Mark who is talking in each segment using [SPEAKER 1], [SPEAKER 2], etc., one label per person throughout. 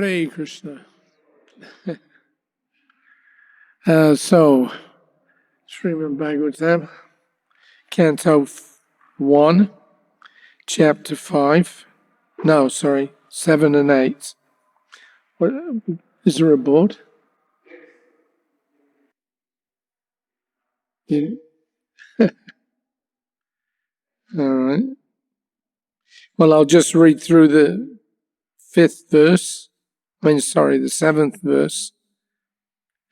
[SPEAKER 1] Hare Krishna. So, Shrimad Bhagavatam, Canto 1, Chapter 5. No, sorry, 7 and 8. What, is there a board? All right. Well, I'll just read through the 7th verse,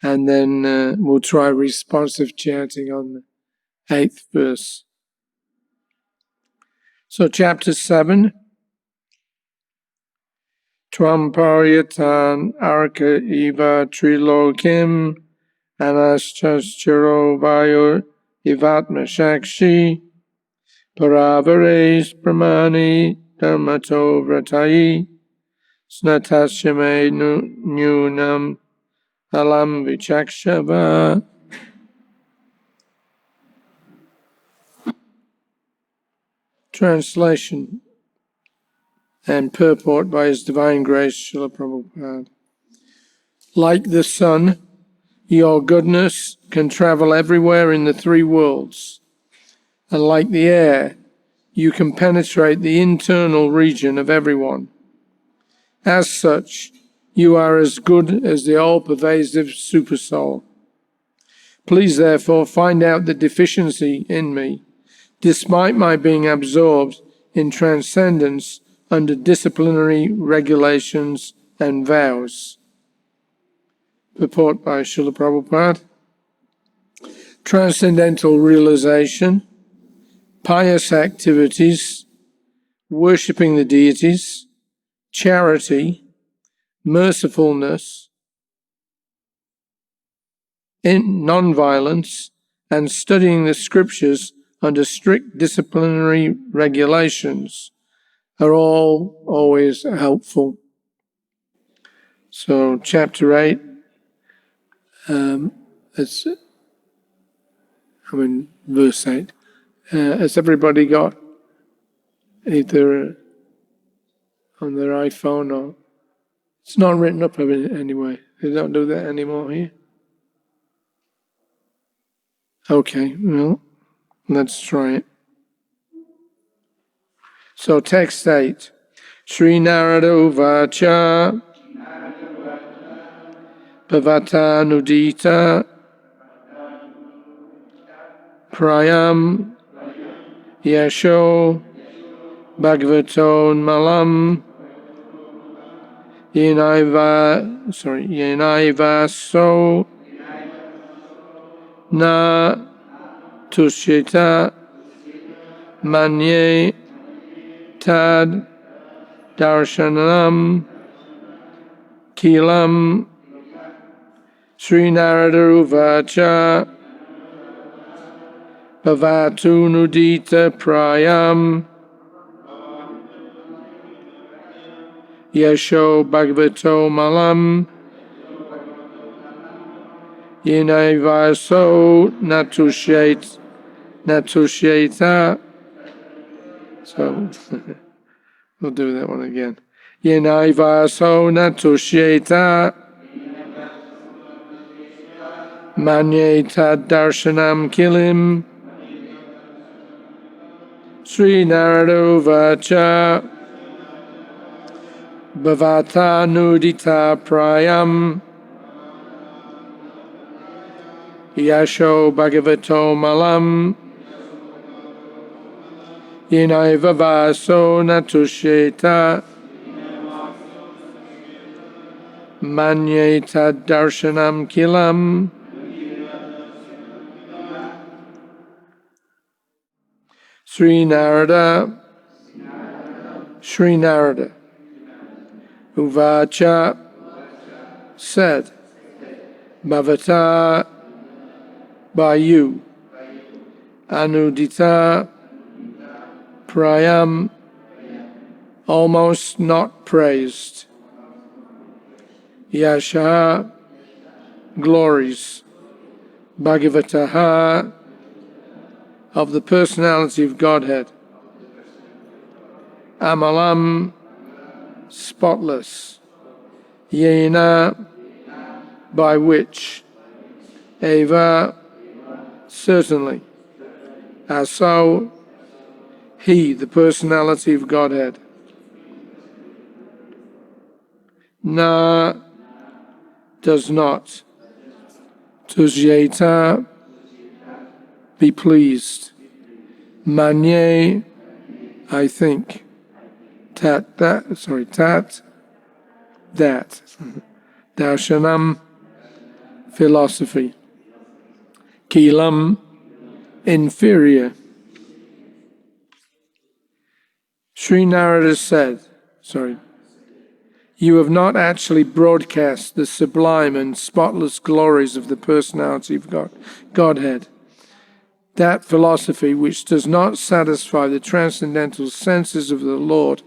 [SPEAKER 1] and then we'll try responsive chanting on the 8th verse. So, Chapter 7. Tvam paryatan arka eva trilokim anascharo vayo ivatma shakshi paravares pramani dharmato vratai snatashame nunam alam vichakshava. Translation and purport by His Divine Grace, Srila Prabhupada. Like the sun, your goodness can travel everywhere in the three worlds. And like the air, you can penetrate the internal region of everyone. As such, you are as good as the all-pervasive Supersoul. Please, therefore, find out the deficiency in me, despite my being absorbed in transcendence under disciplinary regulations and vows. Purport by Srila Prabhupada. Transcendental realization, pious activities, worshipping the deities, charity, mercifulness, non-violence, and studying the scriptures under strict disciplinary regulations are all always helpful. So, Chapter 8, verse 8. Has everybody got either on their iPhone or... It's not written up anyway. They don't do that anymore here. Okay, well, let's try it. So, text 8. Sri Narada Uvacha Bhavata Nudita Prayam Yasho Bhagavato Malam Yenaivaso Na Tushita Manye Tad Darshanam Kilam Sri Narada Uvacha Bhavatu Nudita Prayam Yasho Bhagavato Malam Yenaivaso Natusheta. So we'll do that one again. Yenaivaso Natusheta Manyeta Darshanam Kilim Sri Narada Uvacha Bhavata Nudita Prayam Yasho Bhagavato Malam Yenaivaso Natusheta Manyeta Darshanam Kilam. Sri Narada Uvacha said, Bhavata by you, Anudita Prayam almost not praised, Yasha glories, Bhagavataha of the personality of Godhead, Amalam spotless, yena, by which, eva, certainly, asau, he, the personality of Godhead, na, does not, tusyeta, be pleased, manye, I think, that, darshanam, philosophy, kilam, inferior. Sri Narada said, you have not actually broadcast the sublime and spotless glories of the personality of Godhead. That philosophy which does not satisfy the transcendental senses of the Lord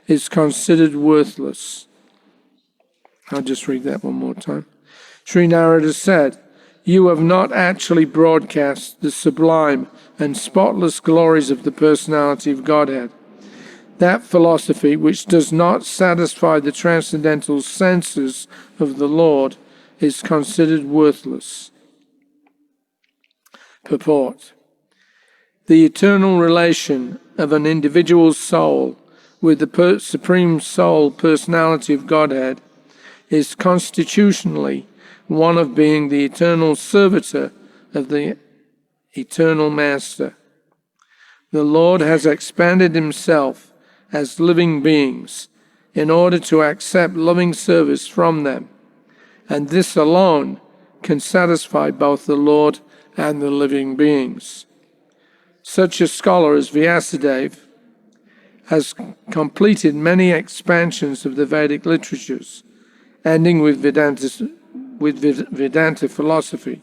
[SPEAKER 1] is considered worthless. I'll just read that one more time. Sri Narada said, you have not actually broadcast the sublime and spotless glories of the personality of Godhead. That philosophy which does not satisfy the transcendental senses of the Lord is considered worthless. Purport. The eternal relation of an individual soul with the Supreme Soul personality of Godhead is constitutionally one of being the eternal servitor of the eternal Master. The Lord has expanded himself as living beings in order to accept loving service from them, and this alone can satisfy both the Lord and the living beings. Such a scholar as Vyasadeva has completed many expansions of the Vedic literatures, ending with Vedanta philosophy,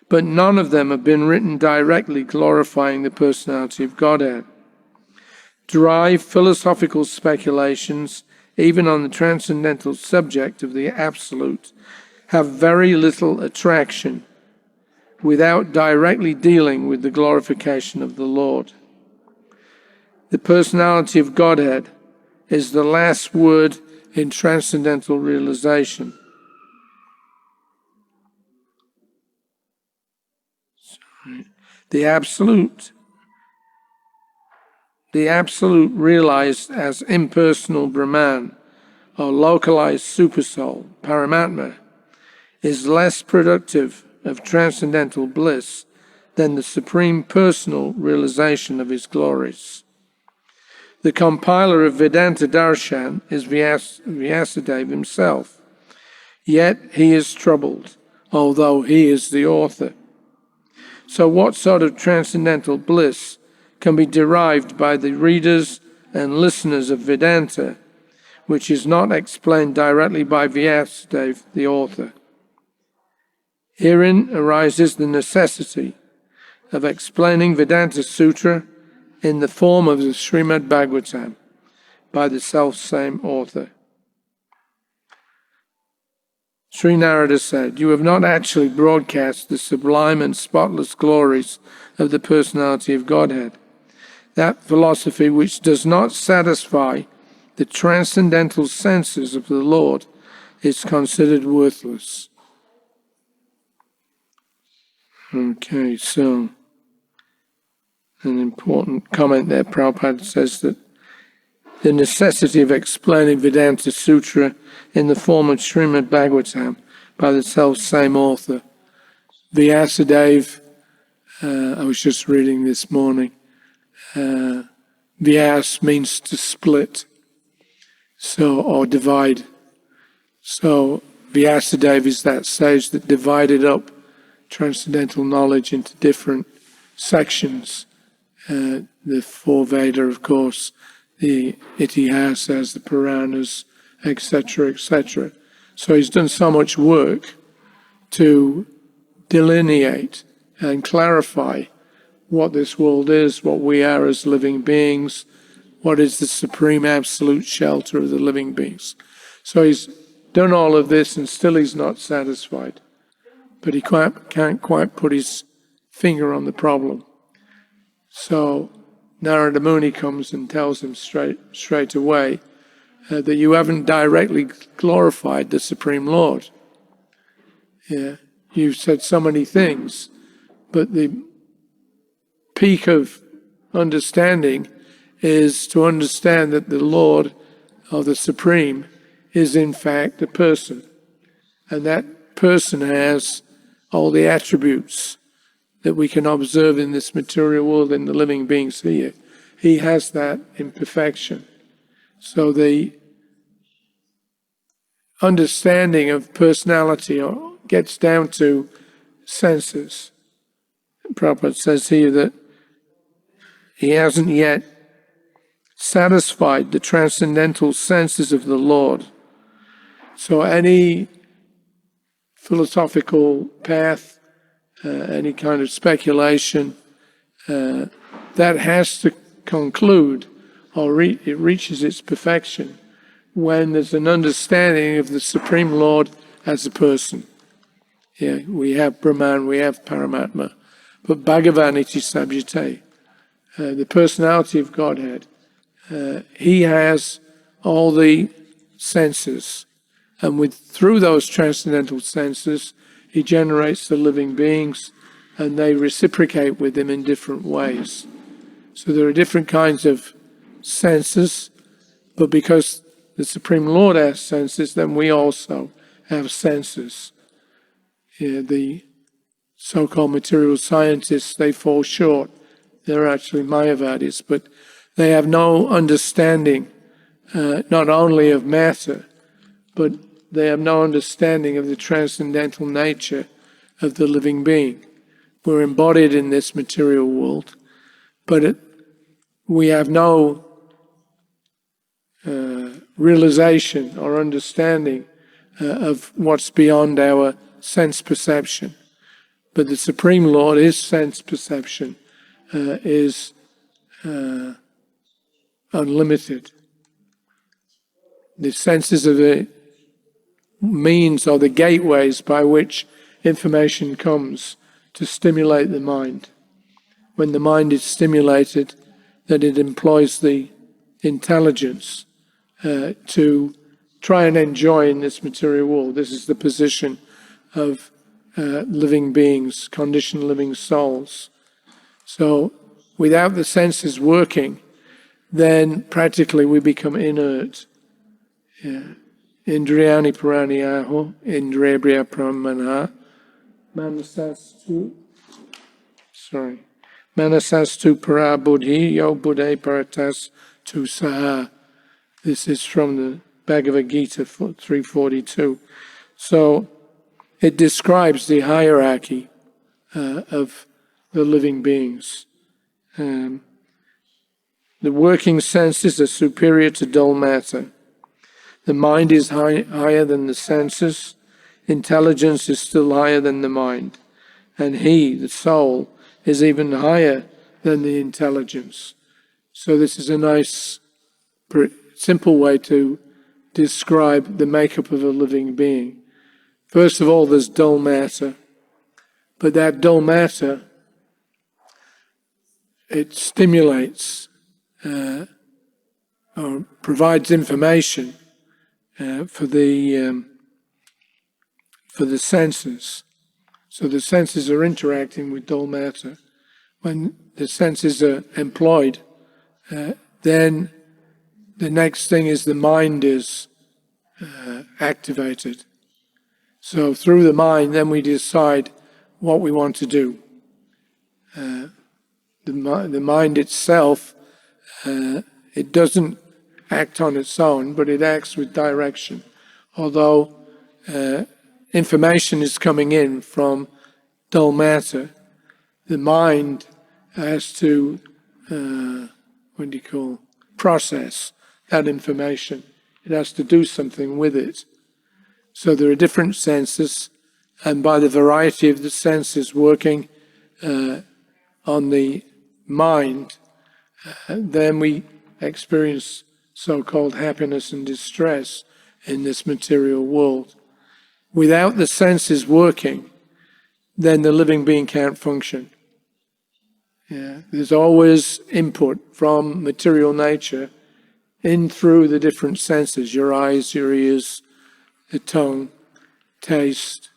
[SPEAKER 1] but none of them have been written directly glorifying the personality of Godhead. Dry philosophical speculations, even on the transcendental subject of the Absolute, have very little attraction without directly dealing with the glorification of the Lord. The personality of Godhead is the last word in transcendental realization. The Absolute realized as impersonal Brahman, or localized Supersoul, Paramatma, is less productive of transcendental bliss than the supreme personal realization of his glories. The compiler of Vedanta Darshan is Vyasadeva himself, yet he is troubled, although he is the author. So what sort of transcendental bliss can be derived by the readers and listeners of Vedanta, which is not explained directly by Vyasadeva, the author? Herein arises the necessity of explaining Vedanta Sutra in the form of the Shrimad Bhagavatam by the self-same author. Sri Narada said, you have not actually broadcast the sublime and spotless glories of the personality of Godhead. That philosophy which does not satisfy the transcendental senses of the Lord is considered worthless. Okay, so an important comment there. Prabhupada says that the necessity of explaining Vedanta Sutra in the form of Shrimad Bhagavatam by the self-same author. Vyasadeva, I was just reading this morning, Vyas means to split, or divide. So Vyasadeva is that sage that divided up transcendental knowledge into different sections. The four Veda, of course, the Itihasas, the Puranas, etc., etc. So he's done so much work to delineate and clarify what this world is, what we are as living beings, what is the supreme absolute shelter of the living beings. So he's done all of this and still he's not satisfied. But he can't quite put his finger on the problem. So Narada Muni comes and tells him straight away, that you haven't directly glorified the Supreme Lord. Yeah, you've said so many things, but the peak of understanding is to understand that the Lord, or the Supreme, is in fact a person. And that person has all the attributes that we can observe in this material world, in the living beings here. He has that in perfection. So the understanding of personality gets down to senses. Prabhupada says here that he hasn't yet satisfied the transcendental senses of the Lord. So any philosophical path, any kind of speculation, that has to conclude, or it reaches its perfection when there's an understanding of the Supreme Lord as a person. Yeah, we have Brahman, we have Paramatma, but Bhagavan iti sabhyate, the personality of Godhead, he has all the senses, and through those transcendental senses, he generates the living beings, and they reciprocate with him in different ways. So there are different kinds of senses, but because the Supreme Lord has senses, then we also have senses. Yeah, the so-called material scientists, they fall short. They're actually Mayavadis, but they have no understanding not only of matter, but they have no understanding of the transcendental nature of the living being. We're embodied in this material world, but we have no realization or understanding of what's beyond our sense perception. But the Supreme Lord, his sense perception is unlimited. The senses are the means or the gateways by which information comes to stimulate the mind. When the mind is stimulated, then it employs the intelligence to try and enjoy in this material world. This is the position of living beings, conditioned living souls. So without the senses working, then practically we become inert. Indriyani paraniyaho, indriyabriya pramana, manasastu parabuddhi, yo buddhe paratas tu saha. This is from the Bhagavad Gita 342. So it describes the hierarchy of the living beings. The working senses are superior to dull matter. The mind is higher than the senses. Intelligence is still higher than the mind. And he, the soul, is even higher than the intelligence. So this is a nice, simple way to describe the makeup of a living being. First of all, there's dull matter. But that dull matter, it stimulates or provides information for the senses. So the senses are interacting with dull matter. When the senses are employed, then the next thing is the mind is activated. So through the mind, then we decide what we want to do. The mind itself, it doesn't act on its own, but it acts with direction. Although information is coming in from dull matter, the mind has to, process that information. It has to do something with it. So there are different senses, and by the variety of the senses working on the mind, then we experience so-called happiness and distress in this material world. Without the senses working, then the living being can't function. There's always input from material nature in through the different senses, your eyes, your ears, the tongue, taste,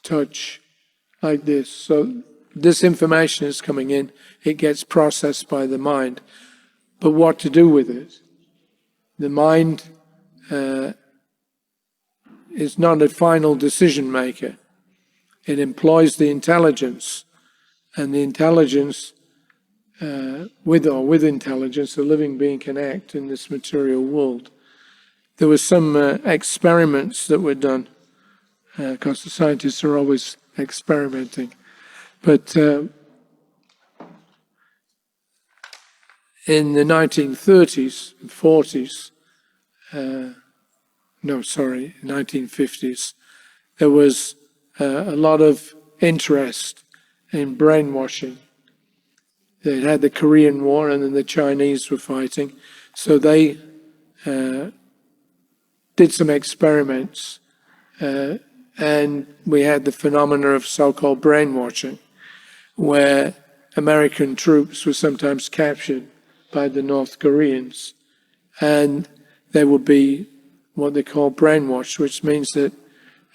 [SPEAKER 1] touch, like this. So this information is coming in, it gets processed by the mind. But what to do with it? The mind is not a final decision maker. It employs the intelligence, and the intelligence, with intelligence, a living being can act in this material world. There were some experiments that were done, because the scientists are always experimenting. But in the 1930s and 40s, 1950s, there was a lot of interest in brainwashing. They had the Korean War, and then the Chinese were fighting. So they did some experiments, and we had the phenomena of so-called brainwashing, where American troops were sometimes captured by the North Koreans, and they would be what they call brainwashed, which means that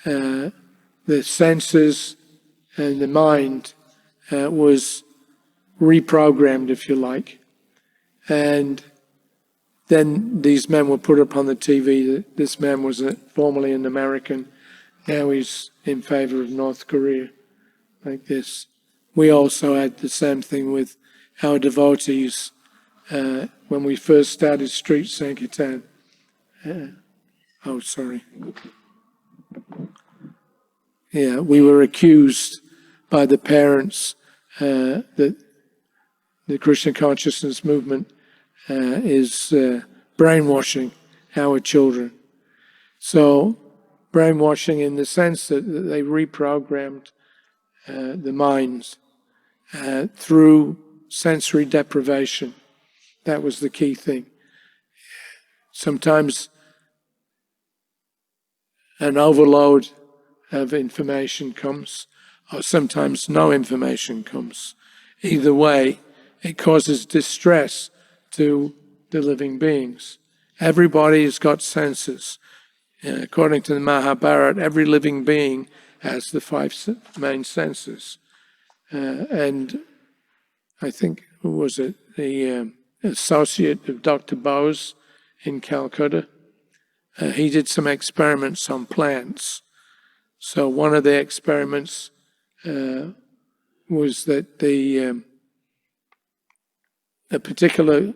[SPEAKER 1] the senses and the mind was reprogrammed, if you like. And then these men were put up on the TV that this man was formerly an American, now he's in favor of North Korea, like this. We also had the same thing with our devotees when we first started Street Sankirtan. We were accused by the parents that the Krishna consciousness movement is brainwashing our children. So brainwashing in the sense that they reprogrammed the minds through sensory deprivation. That was the key thing. Sometimes an overload of information comes, or sometimes no information comes. Either way, it causes distress to the living beings. Everybody's got senses. According to the Mahabharata, every living being has the 5 main senses. And I think, who was it? The associate of Dr. Bose in Calcutta. He did some experiments on plants. So one of the experiments was that a particular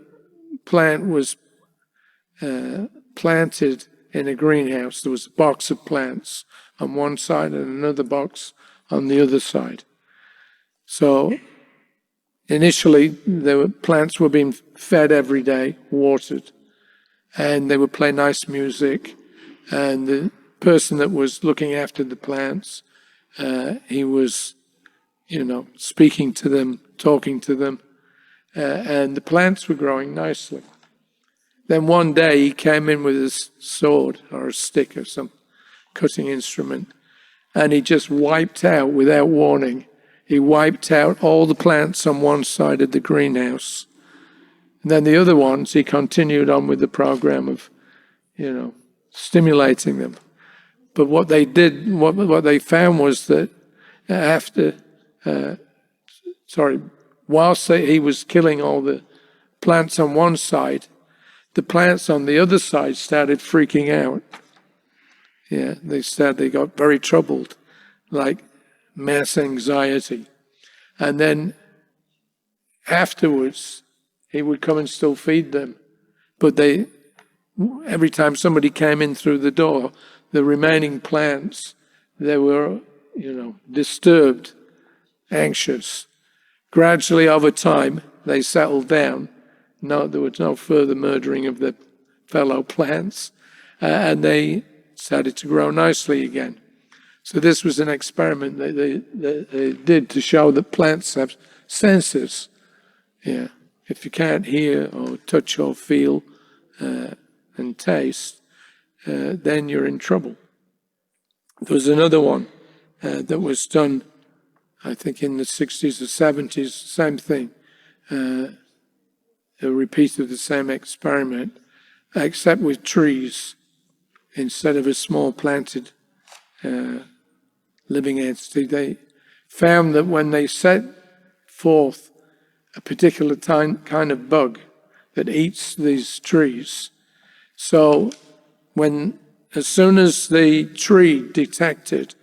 [SPEAKER 1] plant was planted in a greenhouse. There was a box of plants on one side and another box on the other side. So initially, plants were being fed every day, watered, and they would play nice music. And the person that was looking after the plants, he was, speaking to them, talking to them, and the plants were growing nicely. Then one day he came in with his sword or a stick or some cutting instrument, and he just wiped out, without warning, he wiped out all the plants on one side of the greenhouse. And then the other ones, he continued on with the program of, stimulating them. But what they did, what they found was that whilst he was killing all the plants on one side, the plants on the other side started freaking out. They got very troubled, like mass anxiety. And then afterwards, he would come and still feed them. But every time somebody came in through the door, the remaining plants, they were, disturbed, anxious. Gradually, over time, they settled down. No, there was no further murdering of the fellow plants, and they started to grow nicely again. So this was an experiment that they did to show that plants have senses. If you can't hear or touch or feel and taste, then you're in trouble. There was another one that was done, I think in the 60s or 70s, same thing. A repeat of the same experiment. except with trees, instead of a small planted living entity. They found that when they set forth a particular kind of bug that eats these trees, so as soon as the tree detected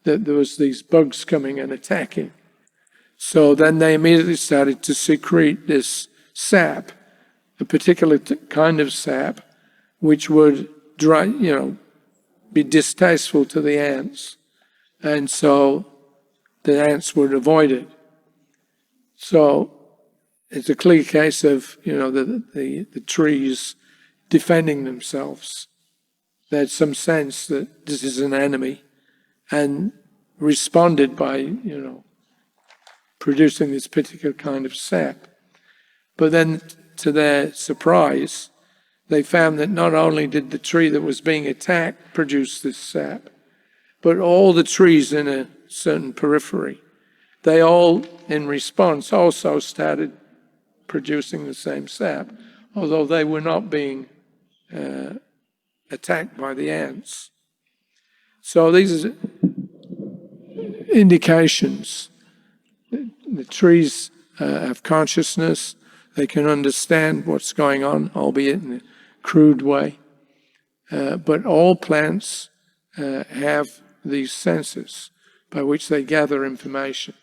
[SPEAKER 1] that there was these bugs coming and attacking, so then they immediately started to secrete this sap, a particular kind of sap, which would be distasteful to the ants, and so the ants would avoid it. So it's a clear case of the trees defending themselves. There's some sense that this is an enemy, and responded by producing this particular kind of sap. But then, to their surprise, they found that not only did the tree that was being attacked produce this sap, but all the trees in a certain periphery, they all, in response, also started producing the same sap, although they were not being attacked by the ants. So these are indications. The trees have consciousness. They can understand what's going on, albeit in a crude way. But all plants have these senses by which they gather information,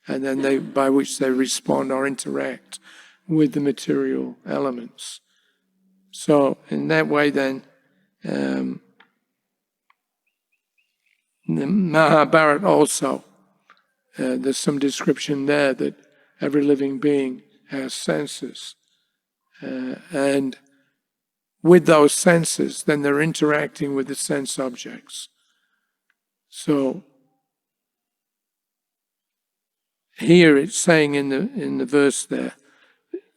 [SPEAKER 1] and then by which they respond or interact with the material elements. So in that way then, the Mahabharata also, there's some description there that every living being has senses. And with those senses, then they're interacting with the sense objects. So here it's saying in the verse there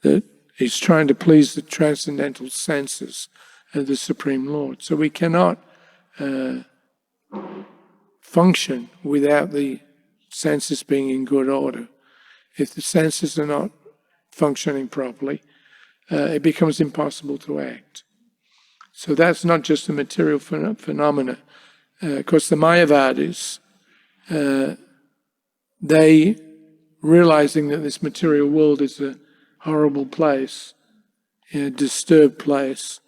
[SPEAKER 1] that he's trying to please the transcendental senses of the Supreme Lord. So we cannot function without the senses being in good order. If the senses are not functioning properly, it becomes impossible to act. So that's not just a material phenomena. Of course, the Mayavadis, they, realizing that this material world is a horrible place, a disturbed place,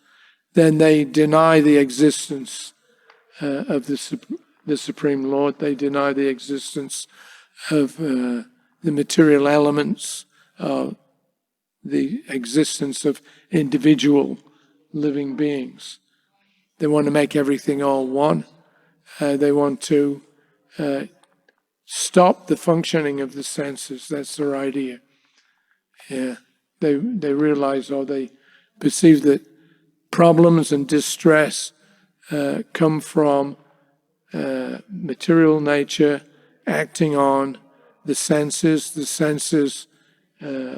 [SPEAKER 1] then they deny the existence of the Supreme Lord. They deny the existence of the material elements, the existence of individual living beings. They want to make everything all one. They want to stop the functioning of the senses. That's their idea. Yeah. They realize, or they perceive, that problems and distress come from material nature acting on the senses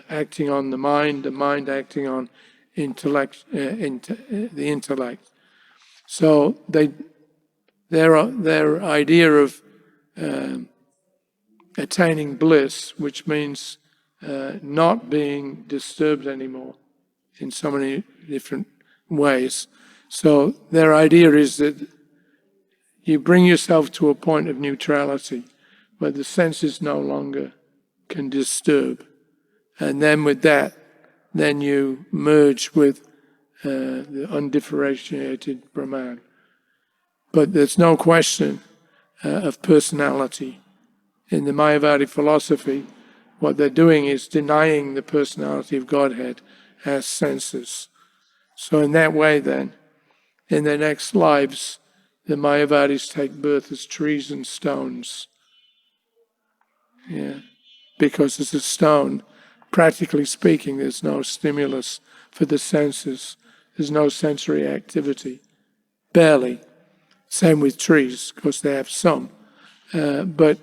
[SPEAKER 1] acting on the mind acting on the intellect. So their idea of attaining bliss, which means not being disturbed anymore in so many different ways. So their idea is that you bring yourself to a point of neutrality where the senses no longer can disturb. And then with that, then you merge with the undifferentiated Brahman. But there's no question of personality. In the Mayavadi philosophy, what they're doing is denying the personality of Godhead as senses. So in that way then, in their next lives, the Mayavadis take birth as trees and stones. Yeah. Because as a stone, practically speaking, there's no stimulus for the senses. There's no sensory activity. Barely. Same with trees, of course they have some. But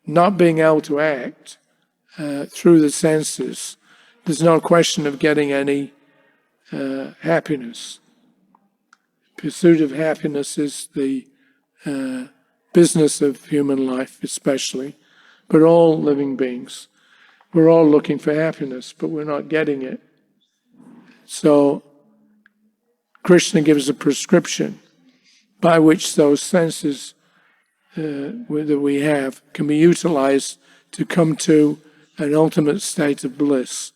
[SPEAKER 1] not being able to act through the senses, there's no question of getting any happiness. Pursuit of happiness is the business of human life especially, but all living beings. We're all looking for happiness, but we're not getting it. So Krishna gives a prescription by which those senses that we have can be utilized to come to an ultimate state of bliss.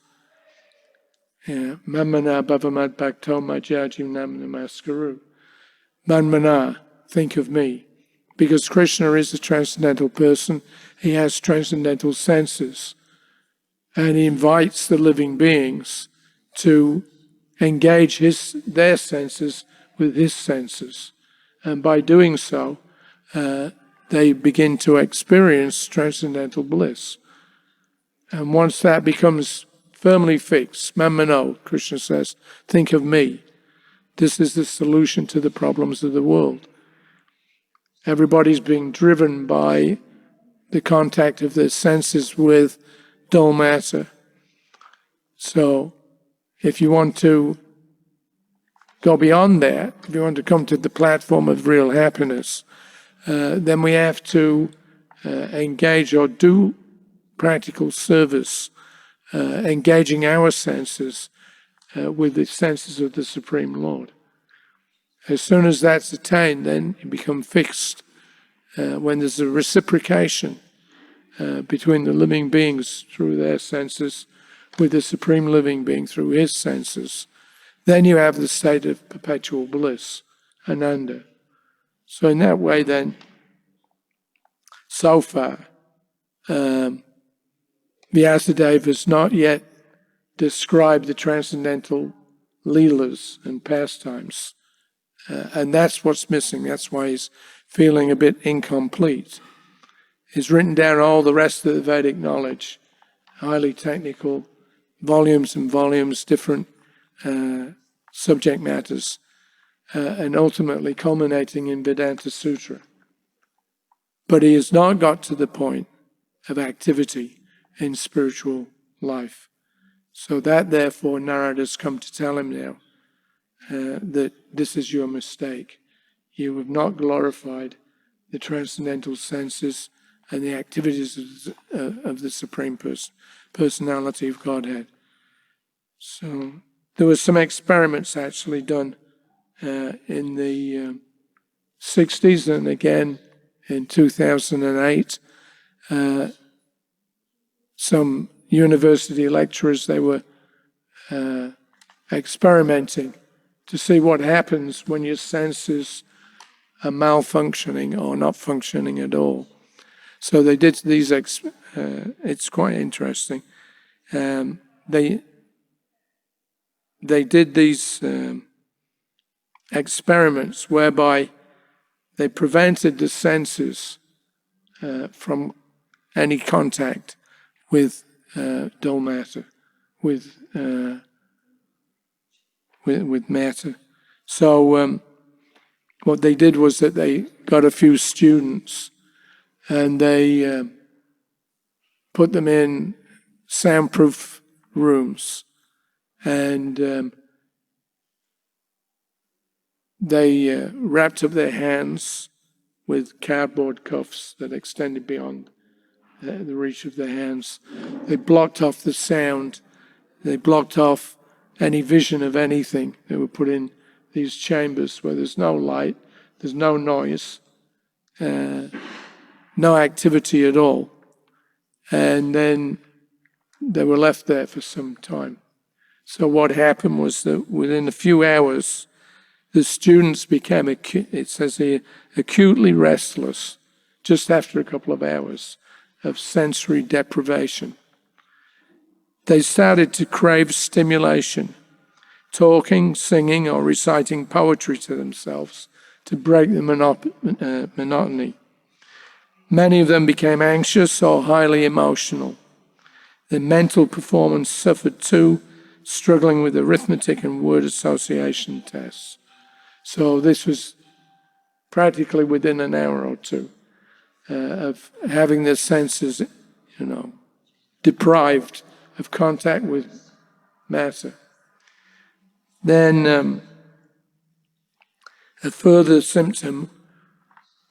[SPEAKER 1] Manmana bhavamad bhakto majajim nam namaskaru. Manmana, think of me. Because Krishna is a transcendental person, he has transcendental senses. And he invites the living beings to engage their senses with his senses. And by doing so, they begin to experience transcendental bliss. And once that becomes firmly fixed, Manmano, Krishna says, think of me. This is the solution to the problems of the world. Everybody's being driven by the contact of their senses with dull matter. So, if you want to go beyond that, if you want to come to the platform of real happiness, then we have to engage or do practical service, engaging our senses with the senses of the Supreme Lord. As soon as that's attained, then you become fixed. When there's a reciprocation between the living beings through their senses with the Supreme Living Being through his senses, then you have the state of perpetual bliss, Ananda. So in that way then, so far, Vyasadeva has not yet described the transcendental leelas and pastimes. And that's what's missing. That's why he's feeling a bit incomplete. He's written down all the rest of the Vedic knowledge, highly technical, volumes and volumes, different subject matters, and ultimately culminating in Vedanta Sutra. But he has not got to the point of activity in spiritual life. So that, therefore, Narada's come to tell him now that this is your mistake. You have not glorified the transcendental senses and the activities of the Supreme Personality of Godhead. So there were some experiments actually done in the 60s and again in 2008. Some university lecturers, they were experimenting to see what happens when your senses are malfunctioning or not functioning at all. So they did these, it's quite interesting. They did these experiments whereby they prevented the senses from any contact with dull matter, with matter. So what they did was that they got a few students and they put them in soundproof rooms, and they wrapped up their hands with cardboard cuffs that extended beyond the reach of their hands. They blocked off the sound. They blocked off any vision of anything. They were put in these chambers where there's no light, there's no noise, no activity at all. And then they were left there for some time. So what happened was that within a few hours, the students became, it says here, acutely restless just after a couple of hours of sensory deprivation. They started to crave stimulation, talking, singing, or reciting poetry to themselves to break the monotony. Many of them became anxious or highly emotional. Their mental performance suffered too, struggling with arithmetic and word association tests. So this was practically within an hour or two of having their senses, deprived of contact with matter. Then a further symptom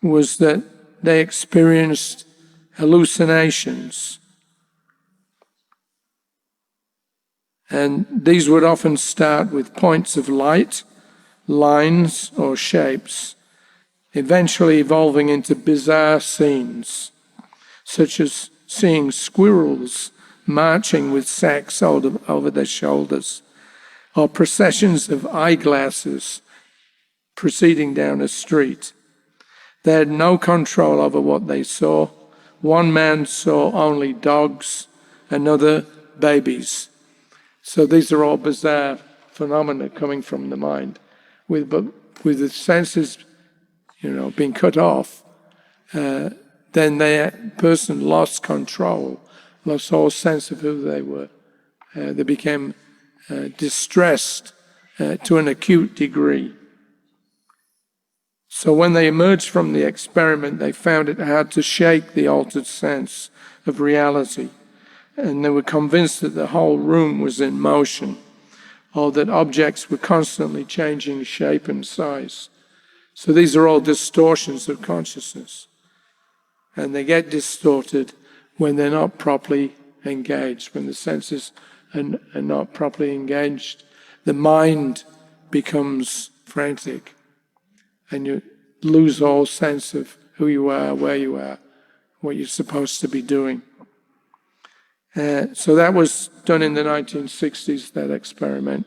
[SPEAKER 1] was that they experienced hallucinations. And these would often start with points of light lines or shapes, eventually evolving into bizarre scenes, such as seeing squirrels marching with sacks over their shoulders, or processions of eyeglasses proceeding down a street. They had no control over what they saw. One man saw only dogs, another babies. So these are all bizarre phenomena coming from the mind. With the senses, being cut off, then the person lost control, lost all sense of who they were. They became distressed to an acute degree. So when they emerged from the experiment, they found it hard to shake the altered sense of reality. And they were convinced that the whole room was in motion, or that objects were constantly changing shape and size. So these are all distortions of consciousness. And they get distorted when they're not properly engaged. When the senses are not properly engaged, the mind becomes frantic. And you lose all sense of who you are, where you are, what you're supposed to be doing. So that was done in the 1960s, that experiment.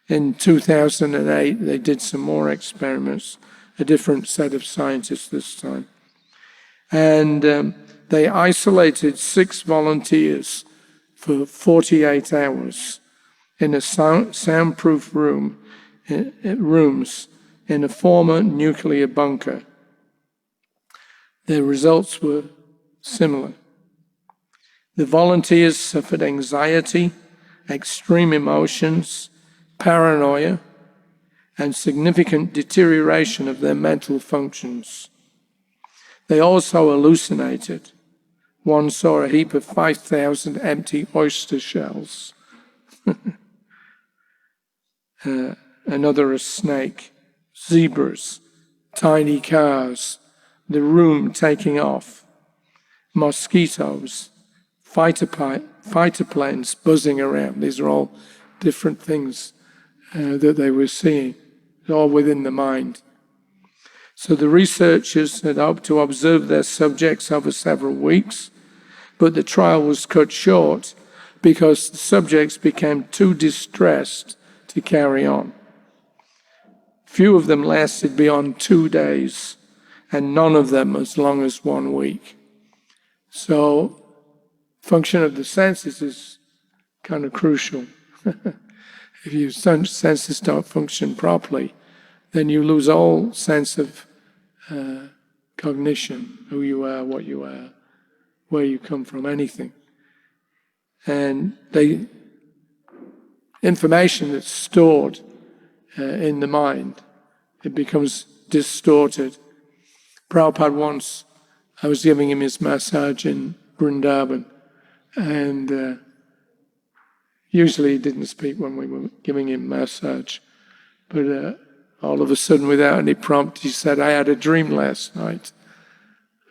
[SPEAKER 1] In 2008, they did some more experiments, a different set of scientists this time. And they isolated 6 volunteers for 48 hours in a soundproof rooms in a former nuclear bunker. The results were similar. The volunteers suffered anxiety, extreme emotions, paranoia, and significant deterioration of their mental functions. They also hallucinated. One saw a heap of 5,000 empty oyster shells. Another a snake. Zebras, tiny cars, the room taking off, mosquitoes, fighter planes buzzing around. These are all different things that they were seeing, all within the mind. So the researchers had hoped to observe their subjects over several weeks, but the trial was cut short because the subjects became too distressed to carry on. Few of them lasted beyond 2 days, and none of them as long as 1 week. So, function of the senses is kind of crucial. If your senses don't function properly, then you lose all sense of cognition, who you are, what you are, where you come from, anything. And the information that's stored in the mind, it becomes distorted. Prabhupada once, I was giving him his massage in Vrindavan, and usually he didn't speak when we were giving him massage, but all of a sudden, without any prompt, he said, "I had a dream last night."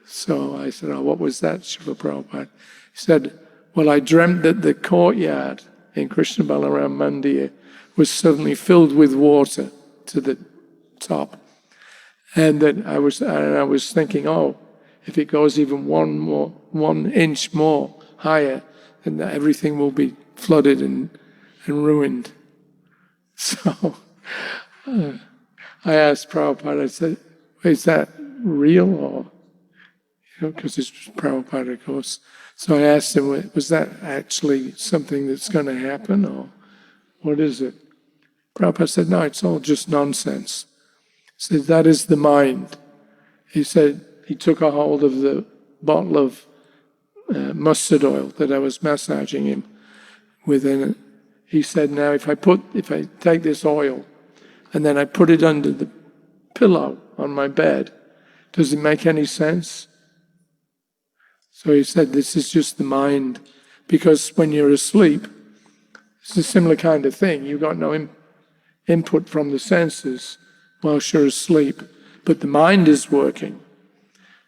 [SPEAKER 1] So I said, "Oh, what was that, Srila Prabhupada?" He said, "Well, I dreamt that the courtyard in Krishna Balaram Mandir was suddenly filled with water to the top. And that I was thinking, oh, if it goes even 1 inch more higher, then everything will be flooded and ruined." So I asked Prabhupada, I said, "Is that real?" Or, because it's Prabhupada, of course. So I asked him, was that actually something that's going to happen, or what is it? Prabhupada said, "No, it's all just nonsense." He said, "That is the mind." He said he took a hold of the bottle of mustard oil that I was massaging him with. And he said, "Now if I take this oil and then I put it under the pillow on my bed, does it make any sense?" So he said, "This is just the mind, because when you're asleep, it's a similar kind of thing. You've got no input from the senses whilst you're asleep, but the mind is working.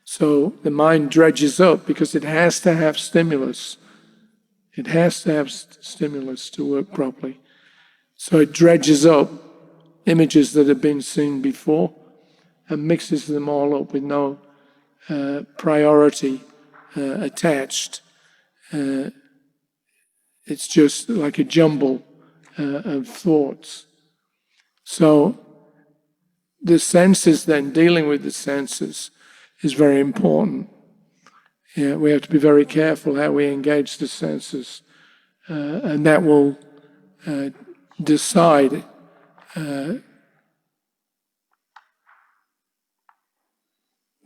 [SPEAKER 1] So the mind dredges up because it has to have stimulus. It has to have stimulus to work properly. So it dredges up images that have been seen before and mixes them all up with no priority attached. It's just like a jumble of thoughts. So the senses then, dealing with the senses, is very important. Yeah, we have to be very careful how we engage the senses, and that will decide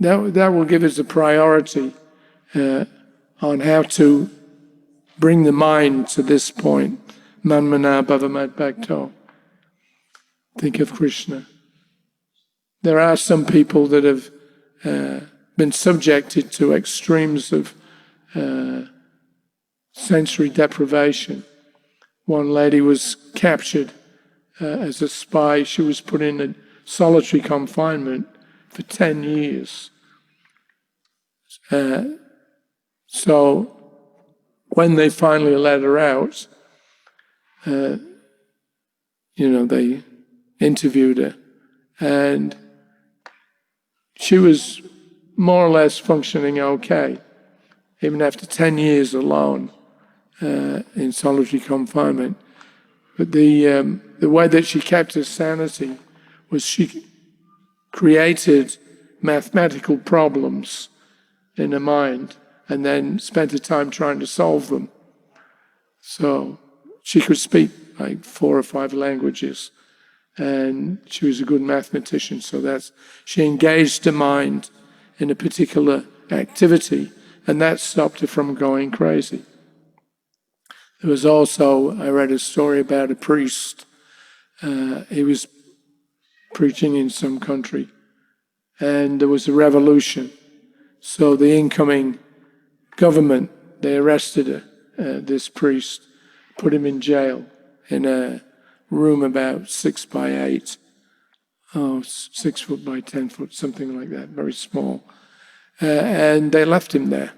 [SPEAKER 1] that will give us a priority on how to bring the mind to this point. Manmana bhavamad bhakto. Think of Krishna. There are some people that have been subjected to extremes of sensory deprivation. One lady was captured as a spy. She was put in a solitary confinement for 10 years. So when they finally let her out, they interviewed her, and she was more or less functioning okay, even after 10 years alone in solitary confinement. But the way that she kept her sanity was she created mathematical problems in her mind and then spent her time trying to solve them. So she could speak like 4 or 5 languages, and she was a good mathematician. So she engaged her mind in a particular activity, and that stopped her from going crazy. There was also, I read a story about a priest. He was preaching in some country, and there was a revolution. So the incoming government, they arrested this priest, put him in jail in a room about 6 by 8, 6 foot by 10 foot, something like that, very small. And they left him there.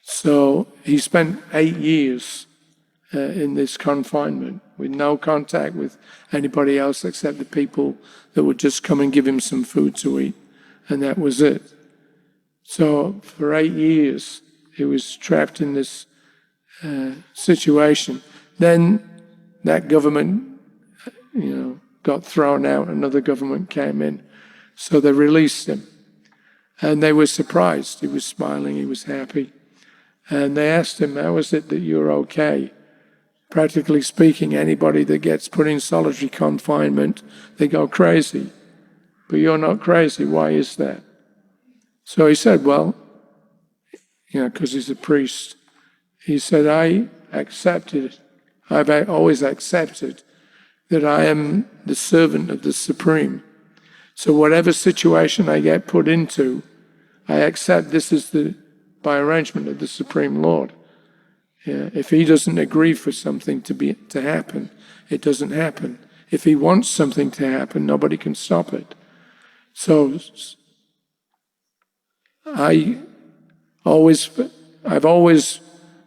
[SPEAKER 1] So he spent 8 years in this confinement with no contact with anybody else except the people that would just come and give him some food to eat, and that was it. So for 8 years he was trapped in this situation. Then that government, got thrown out. Another government came in, so they released him, and they were surprised. He was smiling, he was happy, and they asked him, "How is it that you're okay?" Practically speaking, anybody that gets put in solitary confinement, they go crazy. But you're not crazy. Why is that? So he said, well, because he's a priest, he said, I've always accepted that I am the servant of the Supreme. So whatever situation I get put into, I accept this is by arrangement of the Supreme Lord. Yeah, if he doesn't agree for something to happen, it doesn't happen. If he wants something to happen, nobody can stop it. So I've always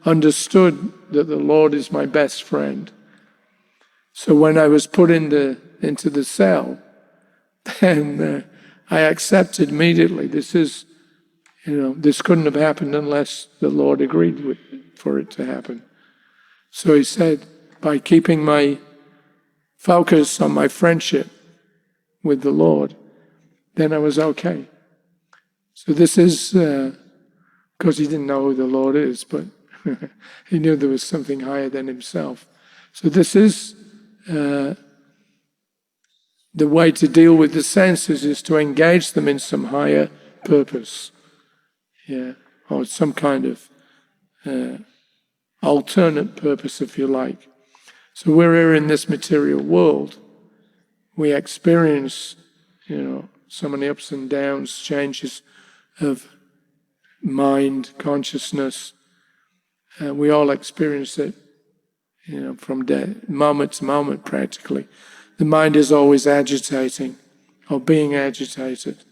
[SPEAKER 1] understood that the Lord is my best friend. So when I was put into the cell, then I accepted immediately. This couldn't have happened unless the Lord agreed for it to happen. So he said, by keeping my focus on my friendship with the Lord, then I was okay. So this is, because he didn't know who the Lord is, but he knew there was something higher than himself. So this is the way to deal with the senses, is to engage them in some higher purpose, or some kind of alternate purpose, if you like. So we're here in this material world. We experience, so many ups and downs, changes of mind, consciousness. We all experience it, from moment to moment practically. The mind is always agitating or being agitated,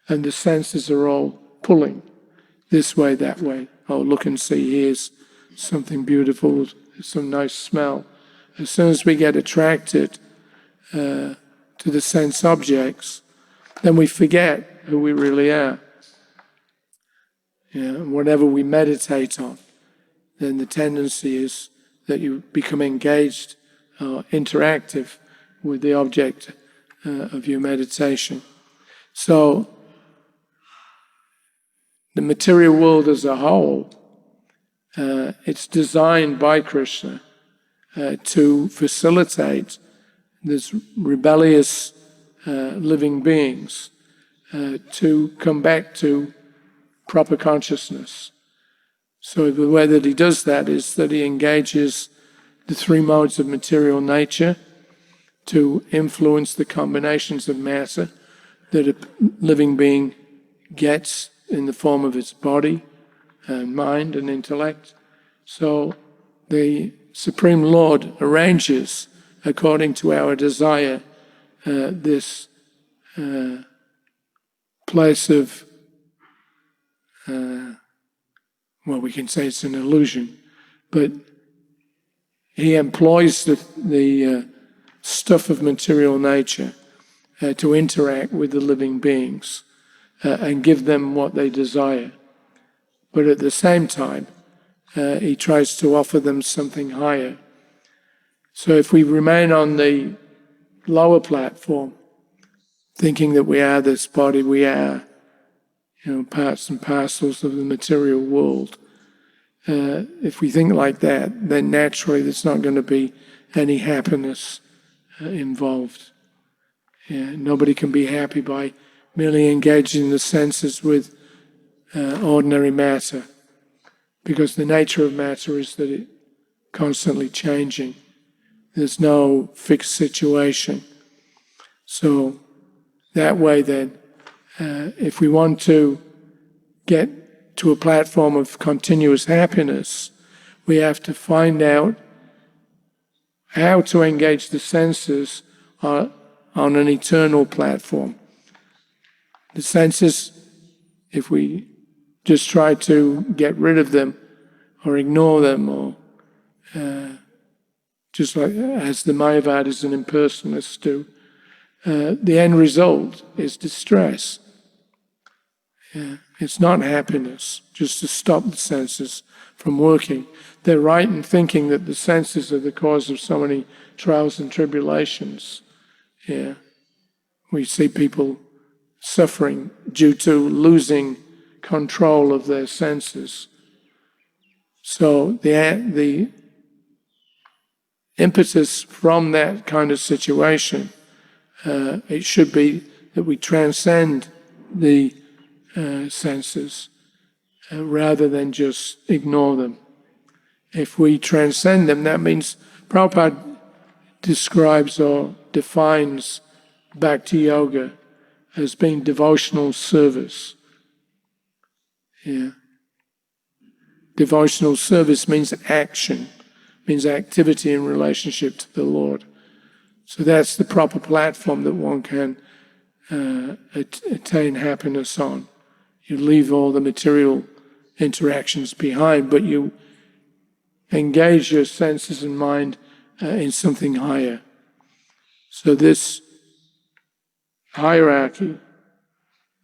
[SPEAKER 1] and the senses are all pulling this way, that way. Oh, look and see, here's something beautiful, some nice smell. As soon as we get attracted, to the sense objects, then we forget who we really are. And whatever we meditate on, then the tendency is that you become engaged or interactive with the object of your meditation. So, the material world as a whole, it's designed by Krishna to facilitate this rebellious living beings to come back to proper consciousness. So the way that he does that is that he engages the three modes of material nature to influence the combinations of matter that a living being gets in the form of its body and mind and intellect. So the Supreme Lord arranges, according to our desire, this place of, well, we can say it's an illusion, but he employs the stuff of material nature to interact with the living beings and give them what they desire. But at the same time, he tries to offer them something higher. So if we remain on the lower platform, thinking that we are this body, we are, parts and parcels of the material world, if we think like that, then naturally there's not going to be any happiness involved. Nobody can be happy by merely engaging the senses with ordinary matter, because the nature of matter is that it's constantly changing. There's no fixed situation. So that way then, if we want to get to a platform of continuous happiness, we have to find out how to engage the senses on an eternal platform. The senses, if we just try to get rid of them or ignore them, or just like as the Mayavadis and impersonalists do, the end result is distress. It's not happiness, just to stop the senses from working. They're right in thinking that the senses are the cause of so many trials and tribulations. We see people suffering due to losing control of their senses. So the impetus from that kind of situation, it should be that we transcend the senses rather than just ignore them. If we transcend them, that means Prabhupada describes or defines Bhakti Yoga as being devotional service. Devotional service means action, means activity in relationship to the Lord. So that's the proper platform that one can attain happiness on. You leave all the material interactions behind, but you engage your senses and mind in something higher. So this hierarchy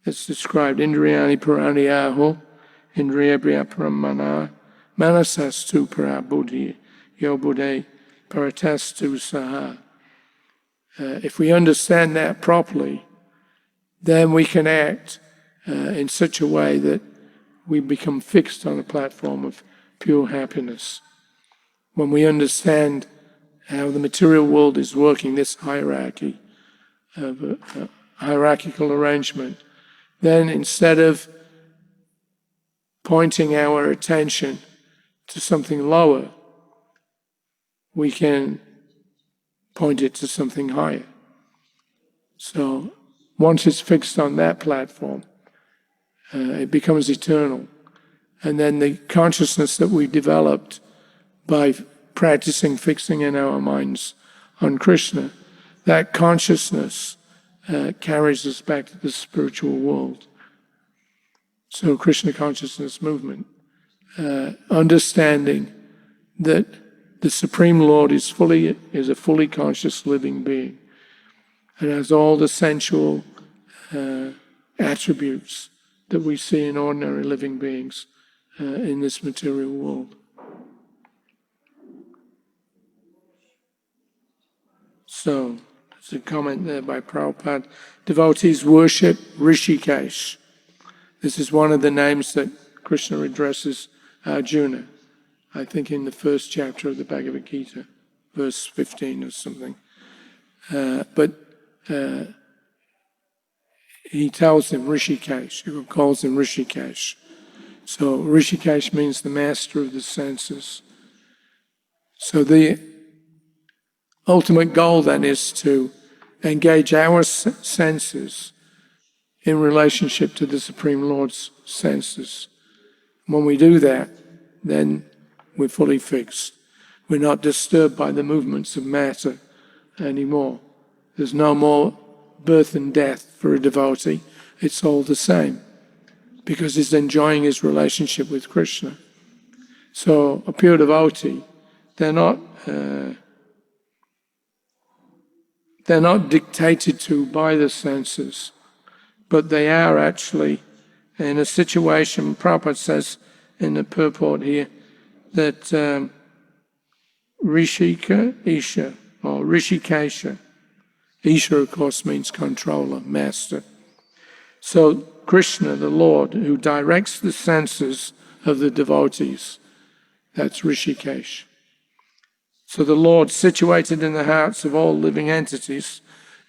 [SPEAKER 1] that's described, Indriyani Purani Aho, Indriya Pramana, Manasastu Parabuddhi, Yobuddhe Paratastu Saha. If we understand that properly, then we can act in such a way that we become fixed on a platform of pure happiness. When we understand how the material world is working, this hierarchy of hierarchical arrangement, then instead of pointing our attention to something lower, we can point it to something higher. So once it's fixed on that platform, it becomes eternal. And then the consciousness that we developed by practicing fixing in our minds on Krishna, that consciousness carries us back to the spiritual world. So Krishna consciousness movement, understanding that the Supreme Lord is a fully conscious living being, and has all the sensual attributes that we see in ordinary living beings in this material world. So, there's a comment there by Prabhupada. Devotees worship Rishikesh. This is one of the names that Krishna addresses Arjuna, I think in the first chapter of the Bhagavad Gita, verse 15 or something. But he tells him Rishikesh, he calls him Rishikesh. So Rishikesh means the master of the senses. So the ultimate goal then is to engage our senses in relationship to the Supreme Lord's senses. When we do that, then we're fully fixed. We're not disturbed by the movements of matter anymore. There's no more birth and death for a devotee. It's all the same, because he's enjoying his relationship with Krishna. So a pure devotee, they're not dictated to by the senses, but they are actually in a situation. Prabhupada says in the purport here that Rishika Isha, or Rishikesha, Isha of course means controller, master. So Krishna, the Lord, who directs the senses of the devotees, that's Rishikesh. So the Lord, situated in the hearts of all living entities,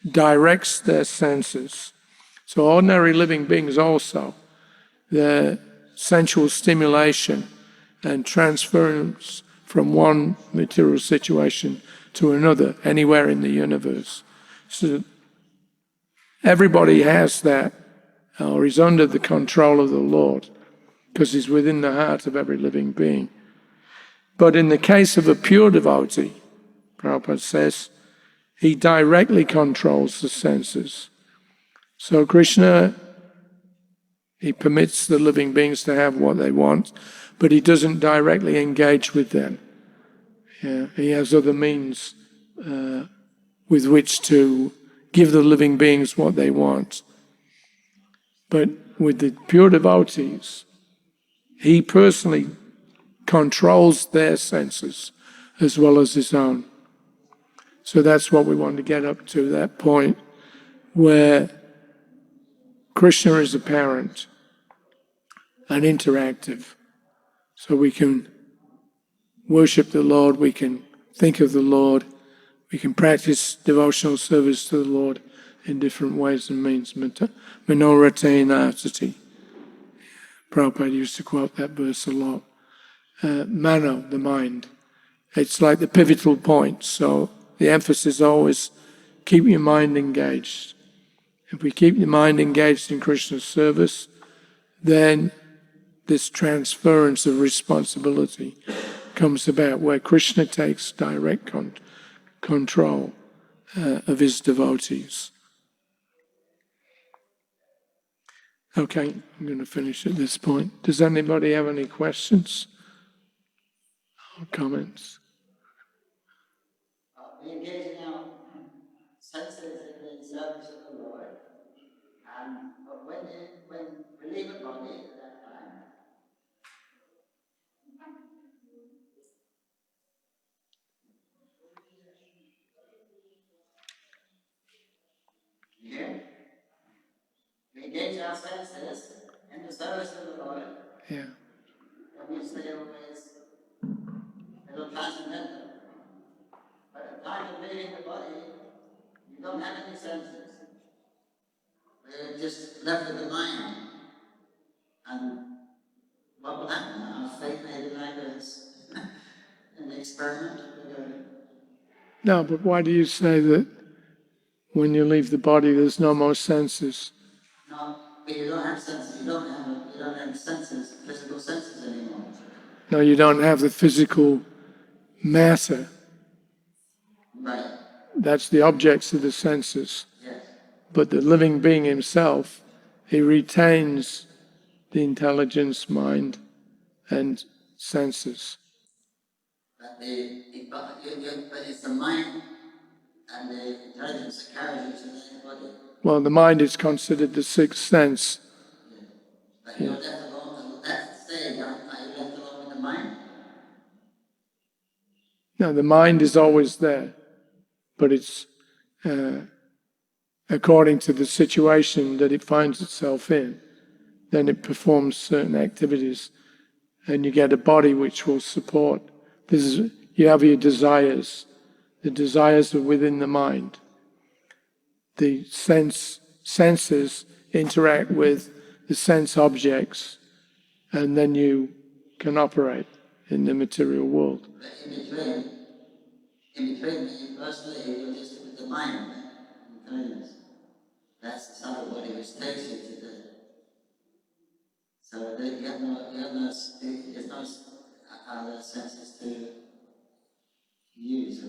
[SPEAKER 1] directs their senses. So ordinary living beings also, their sensual stimulation and transference from one material situation to another, anywhere in the universe. So everybody has that, or is under the control of the Lord, because he's within the heart of every living being. But in the case of a pure devotee, Prabhupada says, he directly controls the senses. So Krishna, he permits the living beings to have what they want, but he doesn't directly engage with them. Yeah, he has other means with which to give the living beings what they want. But with the pure devotees, he personally controls their senses as well as his own. So that's what we want to get up to, that point where Krishna is apparent and interactive. So we can worship the Lord, we can think of the Lord, we can practice devotional service to the Lord in different ways and means. Manoratena sati. Prabhupada used to quote that verse a lot. Mano, the mind. It's like the pivotal point. So the emphasis is always keep your mind engaged. If we keep the mind engaged in Krishna's service, then this transference of responsibility comes about, where Krishna takes direct control of his devotees. Okay, I'm going to finish at this point. Does anybody have any questions or comments?
[SPEAKER 2] We engage in our senses in the service of the Lord, but when we leave the body at that time, we engage our senses in the service of the Lord.
[SPEAKER 1] Yeah.
[SPEAKER 2] And we say always, a little transcendental. But at the time of leaving the body, you don't have any senses. We're just left with the mind. And what will happen? Our fate may be like an experiment.
[SPEAKER 1] No, but why do you say that when you leave the body there's no more senses?
[SPEAKER 2] No, but you don't have senses. You don't have senses, physical senses anymore.
[SPEAKER 1] No, you don't have the physical matter.
[SPEAKER 2] Right.
[SPEAKER 1] That's the objects of the senses.
[SPEAKER 2] Yes.
[SPEAKER 1] But the living being himself, he retains the intelligence, mind, and senses.
[SPEAKER 2] But it's the mind and the intelligence that carries you to the body.
[SPEAKER 1] Well, the mind is considered the sixth sense.
[SPEAKER 2] Yeah. But you're left alone at that stage, are you left alone with the mind?
[SPEAKER 1] Now, the mind is always there, but it's according to the situation that it finds itself in. Then it performs certain activities, and you get a body which will support. You have your desires. The desires are within the mind. The senses interact with the sense objects, and then you can operate in the material world.
[SPEAKER 2] But in between, firstly, you're just with the mind, intelligence. That's the subtle body which takes you to the. So that you have no, there's no other senses to use.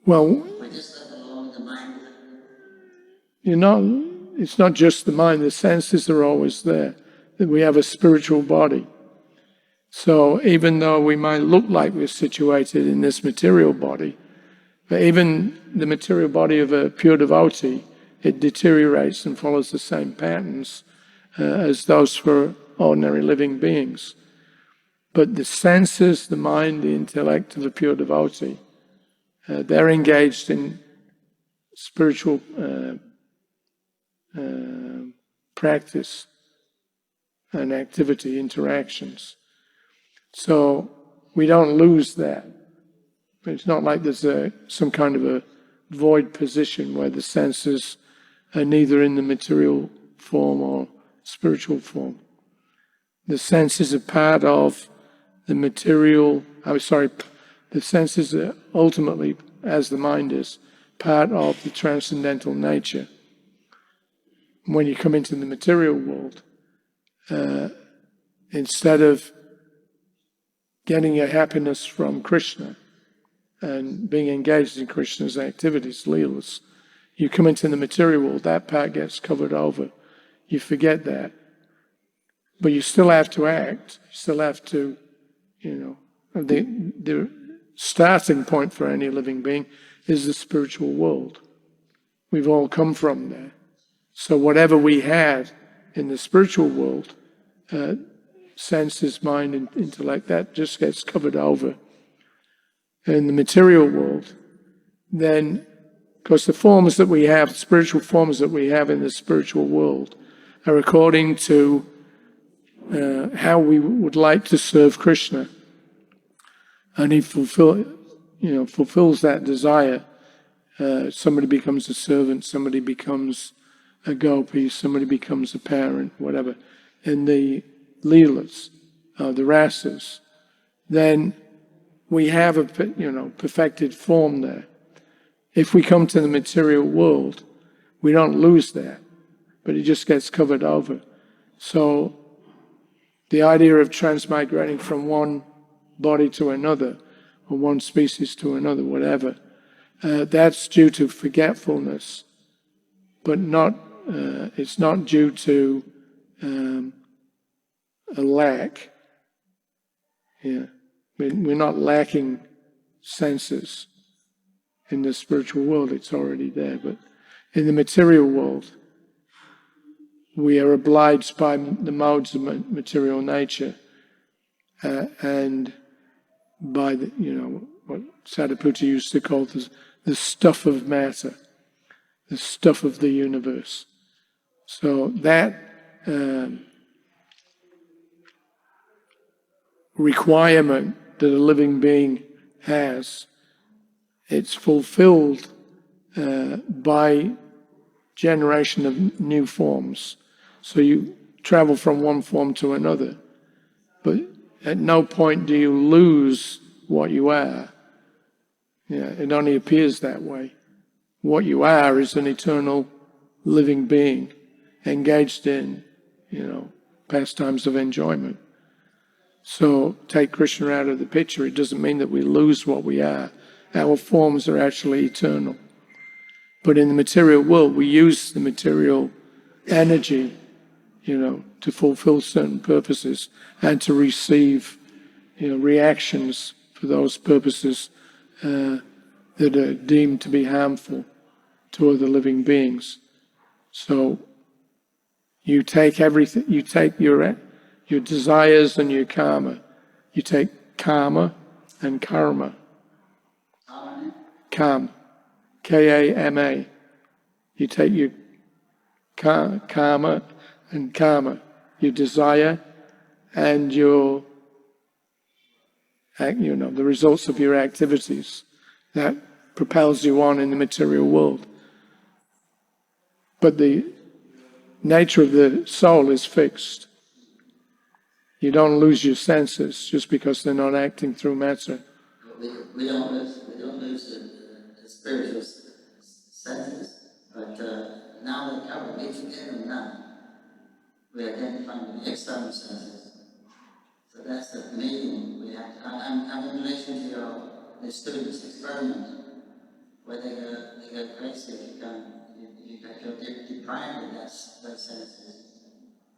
[SPEAKER 1] Well,
[SPEAKER 2] We're just left alone with the mind.
[SPEAKER 1] it's not just the mind, the senses are always there. We have a spiritual body. So even though we might look like we're situated in this material body, but even the material body of a pure devotee, it deteriorates and follows the same patterns as those for ordinary living beings. But the senses, the mind, the intellect of a pure devotee, they're engaged in spiritual practice and activity, interactions. So we don't lose that. It's not like there's some kind of a void position where the senses are neither in the material form or spiritual form. The senses are part of the material, the senses are ultimately, as the mind is, part of the transcendental nature. When you come into the material world, instead of getting your happiness from Krishna and being engaged in Krishna's activities, leelas, you come into the material world, that part gets covered over. You forget that. But you still have to act. You still have to, the starting point for any living being is the spiritual world. We've all come from there. So whatever we had in the spiritual world, senses, mind, and intellect, that just gets covered over. In the material world, then, because the forms that we have, spiritual forms that we have in the spiritual world, are according to how we would like to serve Krishna. And he fulfills that desire. Somebody becomes a servant, somebody becomes a gopi, somebody becomes a parent, whatever. In the leelas, the rasas, then we have a perfected form there. If we come to the material world, we don't lose that, but it just gets covered over. So the idea of transmigrating from one body to another, or one species to another, whatever, that's due to forgetfulness, but it's not due to a lack. Yeah, we're not lacking senses in the spiritual world; it's already there. But in the material world, we are obliged by the modes of material nature and by what Sadaputa used to call the stuff of matter, the stuff of the universe. So that requirement that a living being has, it's fulfilled by generation of new forms. So you travel from one form to another, but at no point do you lose what you are. Yeah, it only appears that way. What you are is an eternal living being engaged in, pastimes of enjoyment. So take Krishna out of the picture. It doesn't mean that we lose what we are. Our forms are actually eternal. But in the material world, we use the material energy, to fulfill certain purposes and to receive, reactions for those purposes that are deemed to be harmful to other living beings. So you take everything, you take your desires and your karma. You take karma and karma. Karma. K-A-M-A. You take your karma and karma. Your desire and your, the results of your activities. That propels you on in the material world. But the nature of the soul is fixed. You don't lose your senses just because they're not acting through matter.
[SPEAKER 2] We don't lose the spiritual senses, but now that cover, we forget them now. We identify with the external senses. So that's the meaning we have to. I'm in relation to the students' experiment, where they go crazy if you feel deprived of those senses.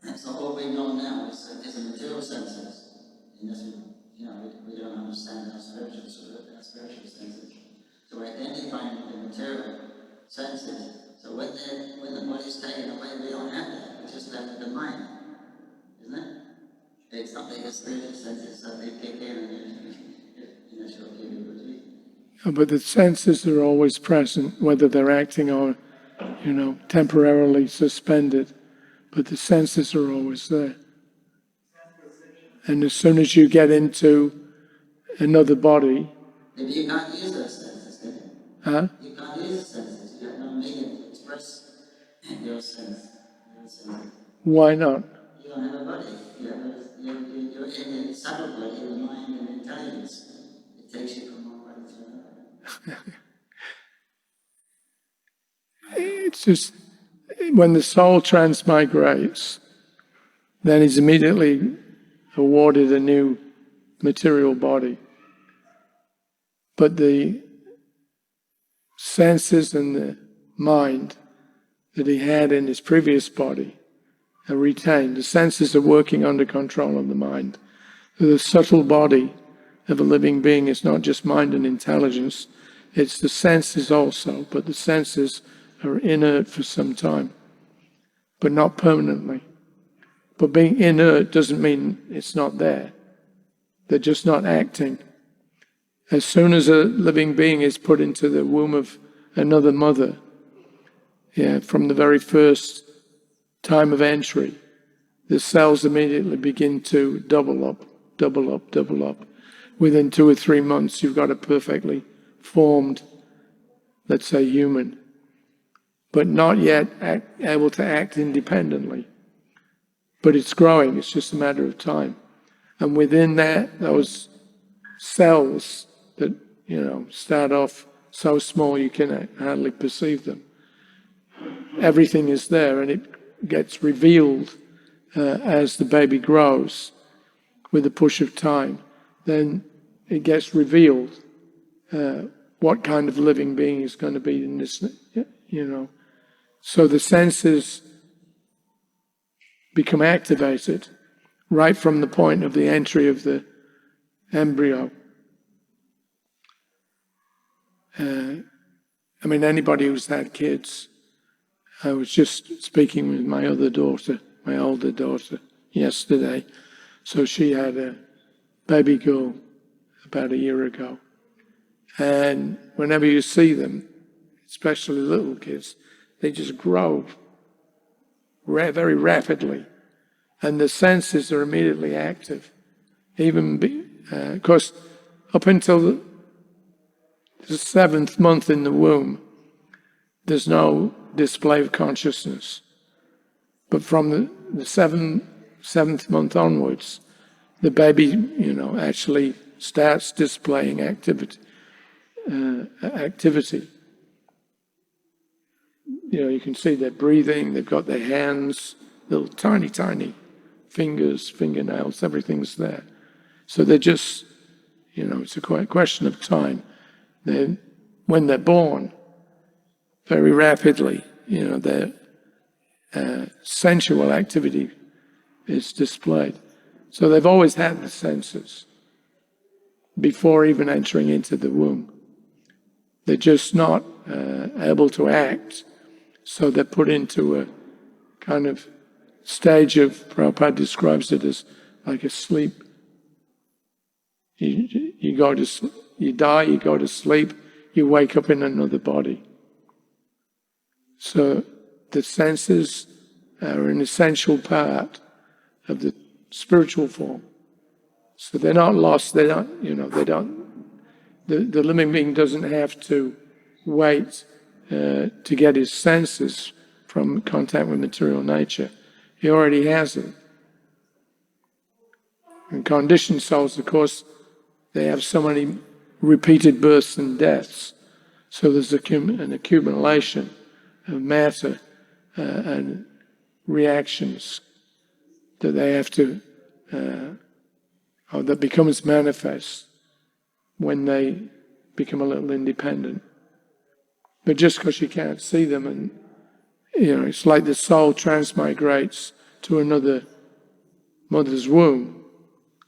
[SPEAKER 2] And so all we know now is the material senses. And this, we don't understand our spiritual senses. So we're identifying with the material senses. So when the body's taken away, we don't have that. We just left the mind, isn't it? It's something the spiritual senses suddenly kick in and she'll give you a
[SPEAKER 1] But the senses are always present, whether they're acting or, temporarily suspended. But the senses are always there. And as soon as you get into another body...
[SPEAKER 2] Maybe you can't use those senses, can you?
[SPEAKER 1] Huh?
[SPEAKER 2] You can't use the senses. You have no medium to express your sense.
[SPEAKER 1] Why not?
[SPEAKER 2] You don't have a body. You're in the subtle body, in the mind and intelligence. It takes you from one body to another.
[SPEAKER 1] It's just, when the soul transmigrates, then he's immediately awarded a new material body. But the senses and the mind that he had in his previous body are retained. The senses are working under control of the mind. The subtle body of a living being is not just mind and intelligence, it's the senses also, but the senses are inert for some time, but not permanently. But being inert doesn't mean it's not there. They're just not acting. As soon as a living being is put into the womb of another mother, from the very first time of entry, the cells immediately begin to double up. Within 2 or 3 months, you've got a perfectly formed, let's say, human, but not yet able to act independently. But it's growing, it's just a matter of time. And within that, those cells that, start off so small you can hardly perceive them, everything is there, and it gets revealed as the baby grows with the push of time. Then it gets revealed what kind of living being is going to be in this, So the senses become activated right from the point of the entry of the embryo. Anybody who's had kids, I was just speaking with my other daughter, my older daughter, yesterday. So she had a baby girl about a year ago. And whenever you see them, especially little kids, they just grow very rapidly. And the senses are immediately active. Of course, up until the 7th month in the womb, there's no display of consciousness. But from the 7th month onwards, the baby, actually starts displaying activity. You can see they're breathing, they've got their hands, little tiny fingers, fingernails, everything's there. So they're just, it's a question of time. When they're born, very rapidly, their sensual activity is displayed. So they've always had the senses before even entering into the womb. They're just not able to act. So they're put into a kind of stage of, Prabhupada describes it as like a sleep. You go to, you die, you go to sleep, you wake up in another body. So the senses are an essential part of the spiritual form. So they're not lost, they don't, the living being doesn't have to wait to get his senses from contact with material nature. He already has it. And conditioned souls, of course, they have so many repeated births and deaths. So there's an accumulation of matter and reactions that they have to, or that becomes manifest when they become a little independent. But just because you can't see them, and it's like the soul transmigrates to another mother's womb.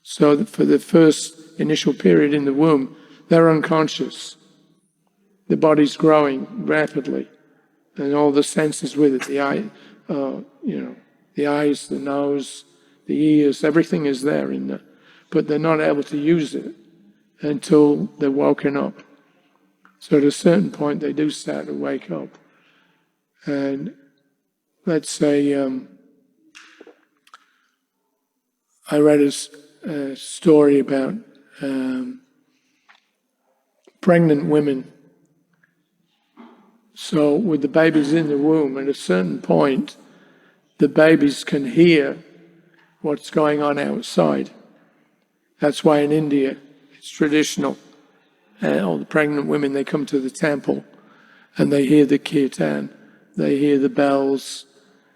[SPEAKER 1] So that for the first initial period in the womb, they're unconscious. The body's growing rapidly, and all the senses with it, the eye, the eyes, the nose, the ears, everything is there in there. But they're not able to use it until they're woken up. So at a certain point, they do start to wake up. And let's say, I read a story about pregnant women. So with the babies in the womb, at a certain point, the babies can hear what's going on outside. That's why in India, it's traditional. All the pregnant women, they come to the temple and they hear the kirtan, they hear the bells.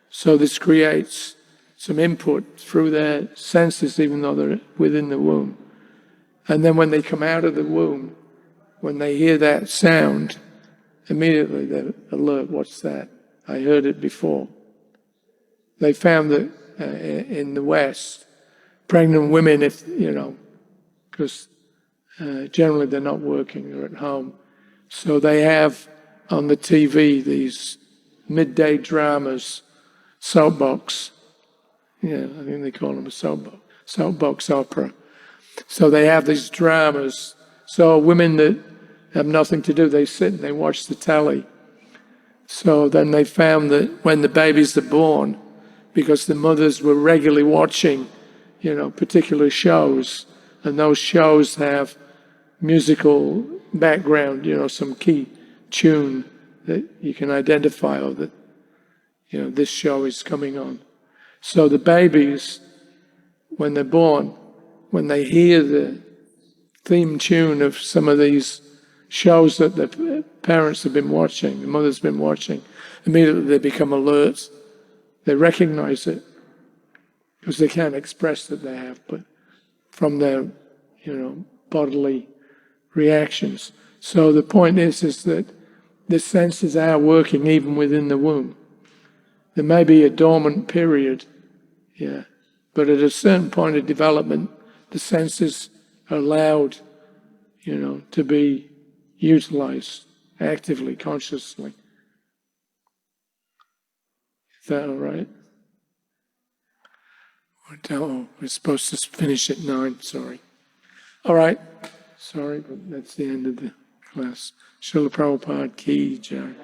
[SPEAKER 1] So this creates some input through their senses, even though they're within the womb. And then when they come out of the womb, when they hear that sound, immediately they're alert. What's that? I heard it before. They found that in the West, pregnant women, because generally they're not working, they're at home. So they have on the TV these midday dramas, soapbox. Yeah, I think they call them a soapbox opera. So they have these dramas. So women that have nothing to do, they sit and they watch the telly. So then they found that when the babies are born, because the mothers were regularly watching, particular shows, and those shows have musical background, some key tune that you can identify, or that, this show is coming on. So the babies, when they're born, when they hear the theme tune of some of these shows that the parents have been watching, the mother's been watching, immediately they become alert. They recognize it, because they can't express that they have, but from their, bodily reactions. So the point is that the senses are working even within the womb. There may be a dormant period, but at a certain point of development, the senses are allowed, to be utilized actively, consciously. Is that all right? We're supposed to finish at 9, sorry. All right. Sorry, but that's the end of the class. Srila Prabhupada Ki Jai.